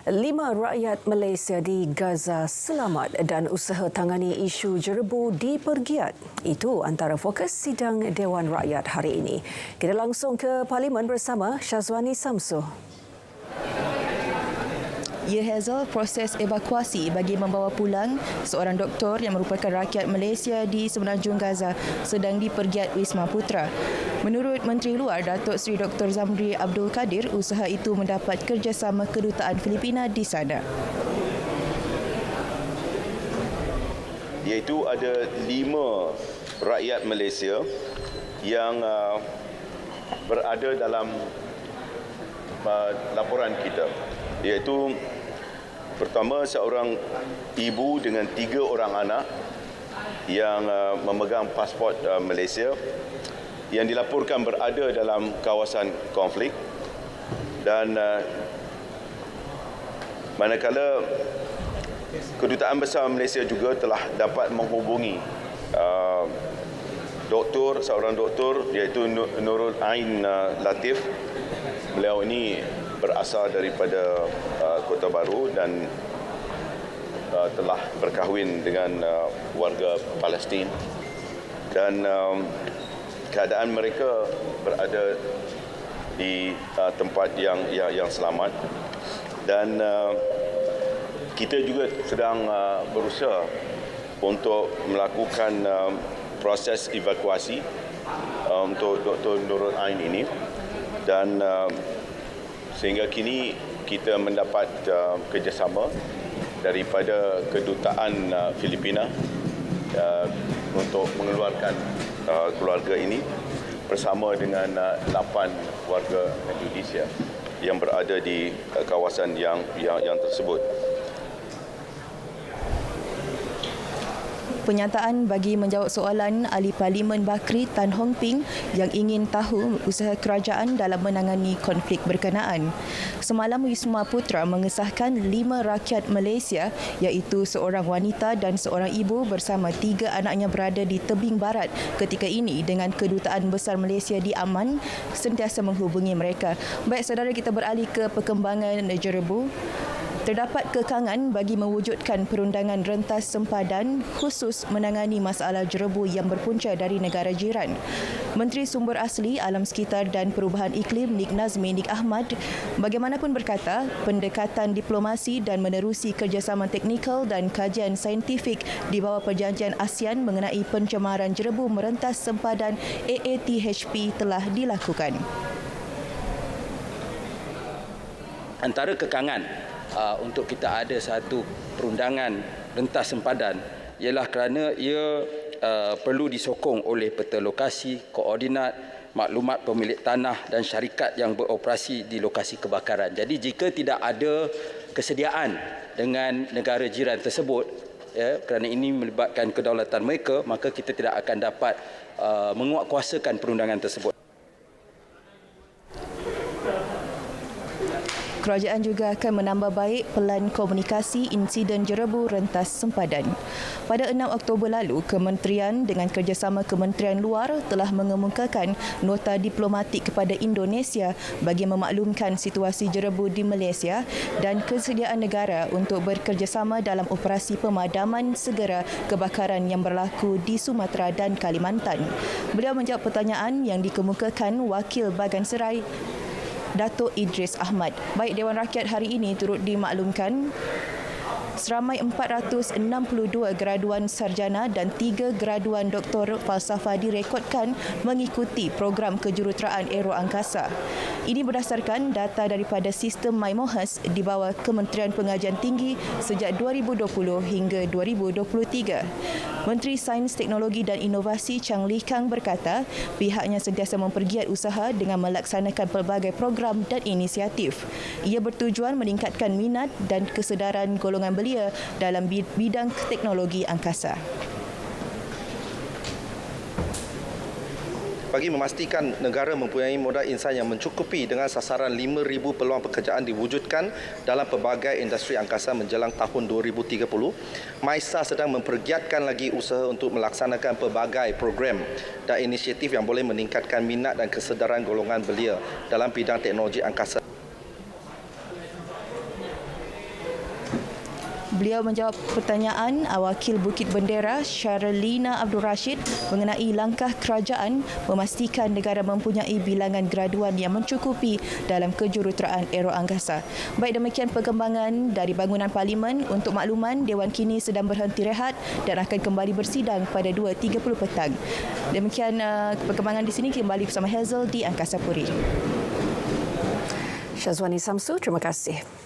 5 rakyat Malaysia di Gaza selamat dan usaha tangani isu jerebu dipergiat. Itu antara fokus sidang Dewan Rakyat hari ini. Kita langsung ke Parlimen bersama Syazwani Samsuh. Ya Hazel, proses evakuasi bagi membawa pulang seorang doktor yang merupakan rakyat Malaysia di Semenanjung Gaza sedang dipergiat Wisma Putra. Menurut Menteri Luar Datuk Seri Dr. Zamri Abdul Kadir, usaha itu mendapat kerjasama kedutaan Filipina di sana. Iaitu ada 5 rakyat Malaysia yang berada dalam laporan kita, iaitu pertama seorang ibu dengan 3 orang anak yang memegang pasport Malaysia yang dilaporkan berada dalam kawasan konflik, dan manakala Kedutaan Besar Malaysia juga telah dapat menghubungi seorang doktor iaitu Nurul Ain Latif. Beliau ini berasal daripada Kota Baru dan telah berkahwin dengan warga Palestin, dan keadaan mereka berada di tempat yang selamat, dan kita juga sedang berusaha untuk melakukan proses evakuasi untuk Dr. Nurul Ain ini, dan sehingga kini kita mendapat kerjasama daripada Kedutaan Filipina untuk mengeluarkan keluarga ini bersama dengan 8 warga Indonesia yang berada di kawasan yang tersebut. Penyataan bagi menjawab soalan Ahli Parlimen Bakri Tan Hong Ping yang ingin tahu usaha kerajaan dalam menangani konflik berkenaan. Semalam Wisma Putra mengesahkan 5 rakyat Malaysia iaitu seorang wanita dan seorang ibu bersama 3 anaknya berada di tebing barat ketika ini, dengan Kedutaan Besar Malaysia di Amman sentiasa menghubungi mereka. Baik saudara, kita beralih ke perkembangan jerebu. Terdapat kekangan bagi mewujudkan perundangan rentas sempadan khusus menangani masalah jerebu yang berpunca dari negara jiran. Menteri Sumber Asli, Alam Sekitar dan Perubahan Iklim Nik Nazmi Nik Ahmad bagaimanapun berkata, pendekatan diplomasi dan menerusi kerjasama teknikal dan kajian saintifik di bawah Perjanjian ASEAN mengenai pencemaran jerebu merentas sempadan AATHP telah dilakukan. Antara kekangan untuk kita ada satu perundangan rentas sempadan ialah kerana ia perlu disokong oleh peta lokasi, koordinat, maklumat pemilik tanah dan syarikat yang beroperasi di lokasi kebakaran. Jadi jika tidak ada kesediaan dengan negara jiran tersebut, kerana ini melibatkan kedaulatan mereka, maka kita tidak akan dapat menguatkuasakan perundangan tersebut. Kerajaan juga akan menambah baik pelan komunikasi insiden jerebu rentas sempadan. Pada 6 Oktober lalu, Kementerian dengan kerjasama Kementerian Luar telah mengemukakan nota diplomatik kepada Indonesia bagi memaklumkan situasi jerebu di Malaysia dan kesediaan negara untuk bekerjasama dalam operasi pemadaman segera kebakaran yang berlaku di Sumatera dan Kalimantan. Beliau menjawab pertanyaan yang dikemukakan Wakil Bagan Serai Datuk Idris Ahmad. Baik, Dewan Rakyat hari ini turut dimaklumkan seramai 462 graduan sarjana dan 3 graduan doktor falsafah direkodkan mengikuti program kejuruteraan aero angkasa. Ini berdasarkan data daripada sistem MyMoHas di bawah Kementerian Pengajian Tinggi sejak 2020 hingga 2023. Menteri Sains, Teknologi dan Inovasi Chang Lee Kang berkata pihaknya sentiasa mempergiat usaha dengan melaksanakan pelbagai program dan inisiatif. Ia bertujuan meningkatkan minat dan kesedaran golongan belia dalam bidang teknologi angkasa. Bagi memastikan negara mempunyai modal insan yang mencukupi dengan sasaran 5,000 peluang pekerjaan diwujudkan dalam pelbagai industri angkasa menjelang tahun 2030, MISA sedang mempergiatkan lagi usaha untuk melaksanakan pelbagai program dan inisiatif yang boleh meningkatkan minat dan kesedaran golongan belia dalam bidang teknologi angkasa. beliau menjawab pertanyaan Wakil Bukit Bendera Sharlina Abdul Rashid mengenai langkah kerajaan memastikan negara mempunyai bilangan graduan yang mencukupi dalam kejuruteraan aero angkasa. Baik, demikian perkembangan dari bangunan Parlimen. Untuk makluman, Dewan kini sedang berhenti rehat dan akan kembali bersidang pada 2.30 petang. Demikian perkembangan di sini, kembali bersama Hazel di Angkasa Puri. Syazwani Samsu, terima kasih.